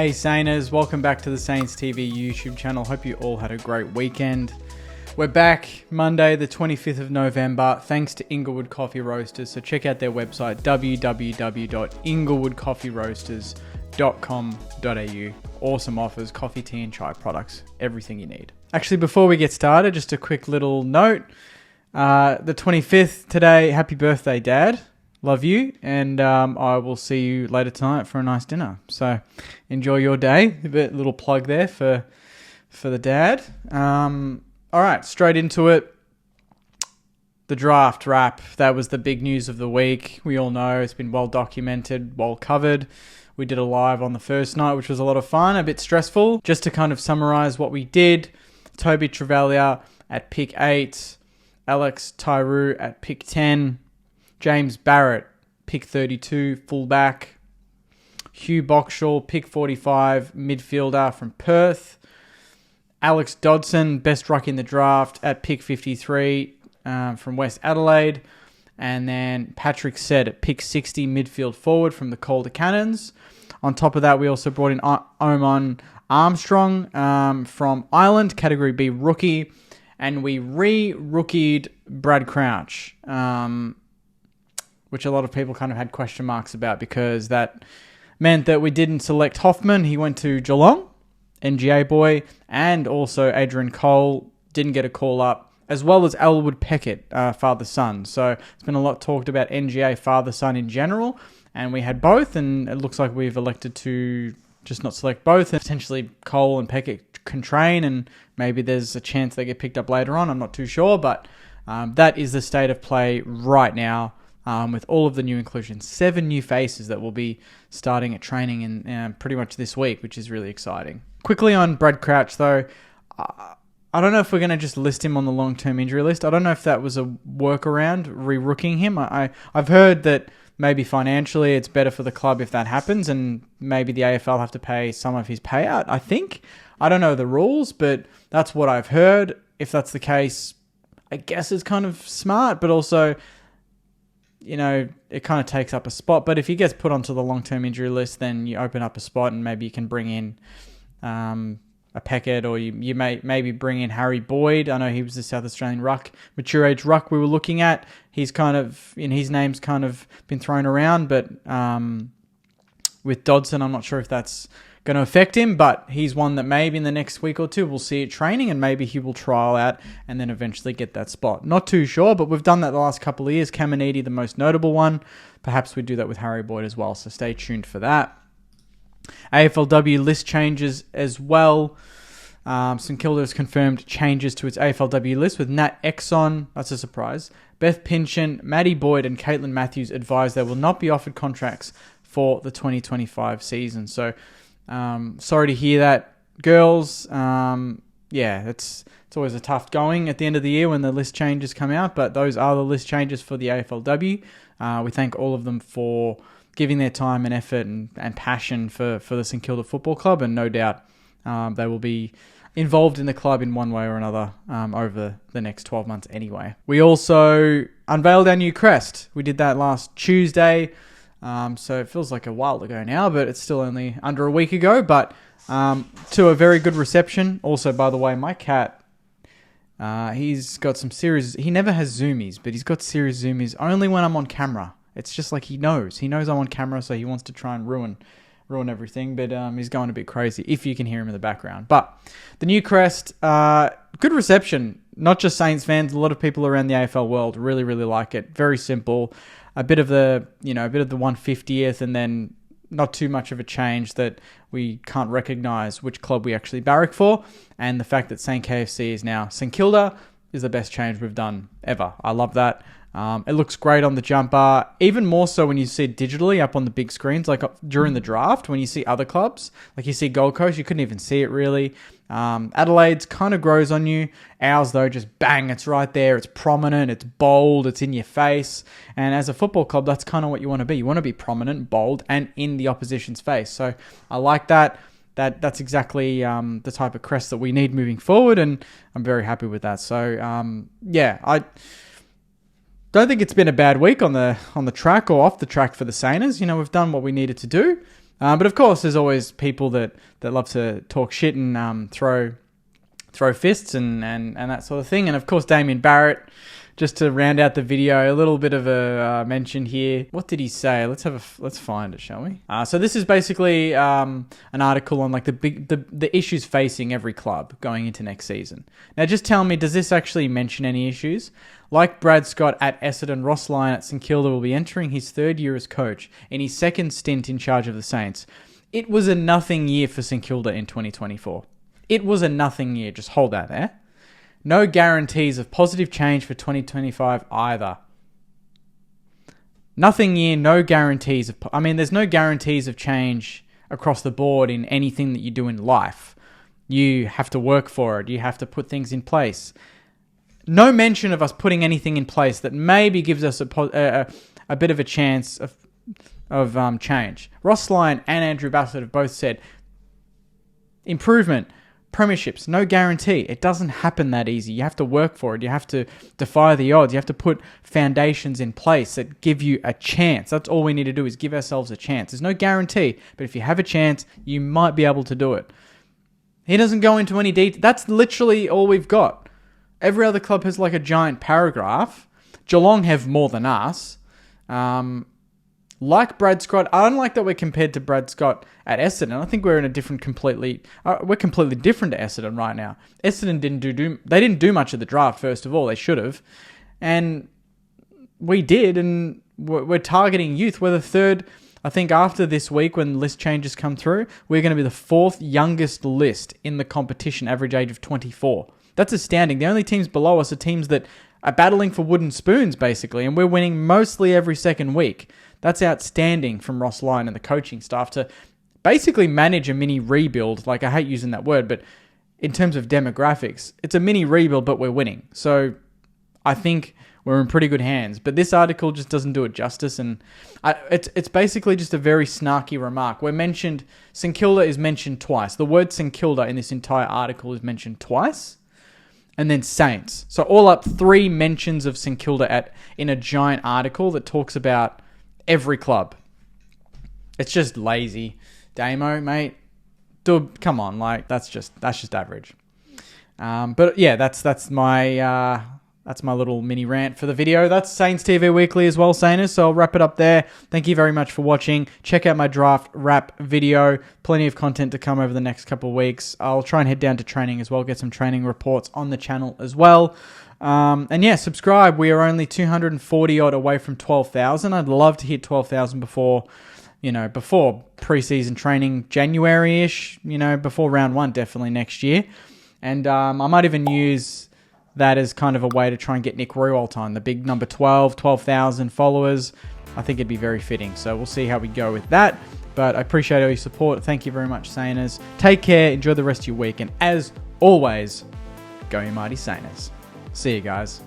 Hey Sainers, welcome back to the Saints TV YouTube channel. Hope you all had a great weekend. We're back Monday the 25th of November thanks to Inglewood Coffee Roasters. So check out their website www.inglewoodcoffeeroasters.com.au. Awesome offers, coffee, tea and chai products, everything you need. Actually, before we get started, just a quick little note. The 25th today, happy birthday Dad. Love you, and I will see you later tonight for a nice dinner. So enjoy your day. A little plug there for the dad. All right, straight into it. The draft wrap. That was the big news of the week. We all know it's been well documented, well covered. We did a live on the first night, which was a lot of fun, a bit stressful. Just to kind of summarize what we did. Toby Trevalia at pick 8. Alex Tyrou at pick 10. James Barrett, pick 32, fullback. Hugh Boxall, pick 45, midfielder from Perth. Alex Dodson, best ruck in the draft at pick 53 from West Adelaide. And then Patrick Said at pick 60, midfield forward from the Calder Cannons. On top of that, we also brought in Oman Armstrong from Ireland, category B rookie. And we re-rookied Brad Crouch, which a lot of people kind of had question marks about because that meant that we didn't select Hoffman. He went to Geelong, NGA boy, and also Adrian Cole didn't get a call up, as well as Elwood Peckett, father-son. So it's been a lot talked about NGA father-son in general, and we had both, and it looks like we've elected to just not select both. And potentially Cole and Peckett can train, and maybe there's a chance they get picked up later on. I'm not too sure, but that is the state of play right now. With all of the new inclusions, 7 new faces that will be starting at training in pretty much this week, which is really exciting. Quickly on Brad Crouch, though, I don't know if we're going to just list him on the long-term injury list. I don't know if that was a workaround, re-rooking him. I've heard that maybe financially it's better for the club if that happens, and maybe the AFL have to pay some of his payout, I think. I don't know the rules, but that's what I've heard. If that's the case, I guess it's kind of smart, but also, you know, it kind of takes up a spot. But if he gets put onto the long-term injury list, then you open up a spot and maybe you can bring in a Peckett, or you may maybe bring in Harry Boyd. I know he was the South Australian ruck, mature age ruck we were looking at. He's kind of, his name's kind of been thrown around, but with Dodson, I'm not sure if that's going to affect him, but he's one that maybe in the next week or two we'll see it training, and maybe he will trial out and then eventually get that spot. Not too sure, but we've done that the last couple of years. Caminiti, the most notable one. Perhaps we do that with Harry Boyd as well, so stay tuned for that. AFLW list changes as well. St Kilda has confirmed changes to its AFLW list with Nat Exon, that's a surprise, Beth Pynchon, Maddie Boyd and Caitlin Matthews advised they will not be offered contracts for the 2025 season. So sorry to hear that, girls. It's always a tough going at the end of the year when the list changes come out, but those are the list changes for the AFLW. We thank all of them for giving their time and effort and passion for the St Kilda Football Club, and no doubt they will be involved in the club in one way or another over the next 12 months anyway. We also unveiled our new crest. We did that last Tuesday. So it feels like a while ago now, but it's still only under a week ago. But to a very good reception. Also, by the way, my cat, he's got some serious... He never has zoomies, but he's got serious zoomies only when I'm on camera. It's just like he knows. He knows I'm on camera, so he wants to try and ruin everything. But he's going a bit crazy, if you can hear him in the background. But the new crest, good reception. Not just Saints fans, a lot of people around the AFL world really, really like it. Very simple. A bit of the 150th, and then not too much of a change that we can't recognise which club we actually barrack for. And the fact that St KFC is now St Kilda is the best change we've done ever. I love that. It looks great on the jumper, even more so when you see it digitally up on the big screens, like during the draft, when you see other clubs, like you see Gold Coast, you couldn't even see it really. Adelaide's kind of grows on you. Ours, though, just bang, it's right there. It's prominent, it's bold, it's in your face. And as a football club, that's kind of what you want to be. You want to be prominent, bold, and in the opposition's face. So I like that. That's exactly the type of crest that we need moving forward, and I'm very happy with that. So, I don't think it's been a bad week on the track or off the track for the Sainers. You know, we've done what we needed to do. But of course, there's always people that love to talk shit and throw fists and that sort of thing. And of course, Damian Barrett, just to round out the video, a little bit of a mention here. What did he say? Let's find it, shall we? So this is basically an article on like the issues facing every club going into next season. Now, just tell me, does this actually mention any issues? Like Brad Scott at Essendon, Ross Lyon at St Kilda will be entering his third year as coach in his second stint in charge of the Saints. It was a nothing year for St Kilda in 2024. It was a nothing year. Just hold that there. No guarantees of positive change for 2025 either. Nothing year, no guarantees of... there's no guarantees of change across the board in anything that you do in life. You have to work for it. You have to put things in place. No mention of us putting anything in place that maybe gives us a bit of a chance of change. Ross Lyon and Andrew Bassett have both said improvement, premierships, no guarantee. It doesn't happen that easy. You have to work for it. You have to defy the odds. You have to put foundations in place that give you a chance. That's all we need to do, is give ourselves a chance. There's no guarantee, but if you have a chance, you might be able to do it. He doesn't go into any detail. That's literally all we've got. Every other club has like a giant paragraph. Geelong have more than us. Like Brad Scott, I don't like that we're compared to Brad Scott at Essendon. I think we're in a completely different to Essendon right now. Essendon didn't do much of the draft. First of all, they should have, and we did. And we're targeting youth. We're the third. I think after this week, when list changes come through, we're going to be the fourth youngest list in the competition, average age of 24. That's astounding. The only teams below us are teams that are battling for wooden spoons, basically, and we're winning mostly every second week. That's outstanding from Ross Lyon and the coaching staff to basically manage a mini rebuild. Like, I hate using that word, but in terms of demographics, it's a mini rebuild, but we're winning. So I think we're in pretty good hands. But this article just doesn't do it justice, and it's basically just a very snarky remark. St Kilda is mentioned twice. The word St Kilda in this entire article is mentioned twice. And then Saints. So all up, 3 mentions of St Kilda in a giant article that talks about every club. It's just lazy. Damo, mate. Come on, like that's just average. But yeah, that's my little mini rant for the video. That's Saints TV Weekly as well, Sainers. So I'll wrap it up there. Thank you very much for watching. Check out my draft wrap video. Plenty of content to come over the next couple of weeks. I'll try and head down to training as well, get some training reports on the channel as well. And yeah, subscribe. We are only 240 odd away from 12,000. I'd love to hit 12,000 before preseason training, January-ish, before round 1, definitely next year. And I might even use that as kind of a way to try and get Nick Riewoldt on, the big number 12,000 followers. I think it'd be very fitting. So we'll see how we go with that. But I appreciate all your support. Thank you very much, Sainers. Take care. Enjoy the rest of your week. And as always, go you mighty Sainers. See you guys.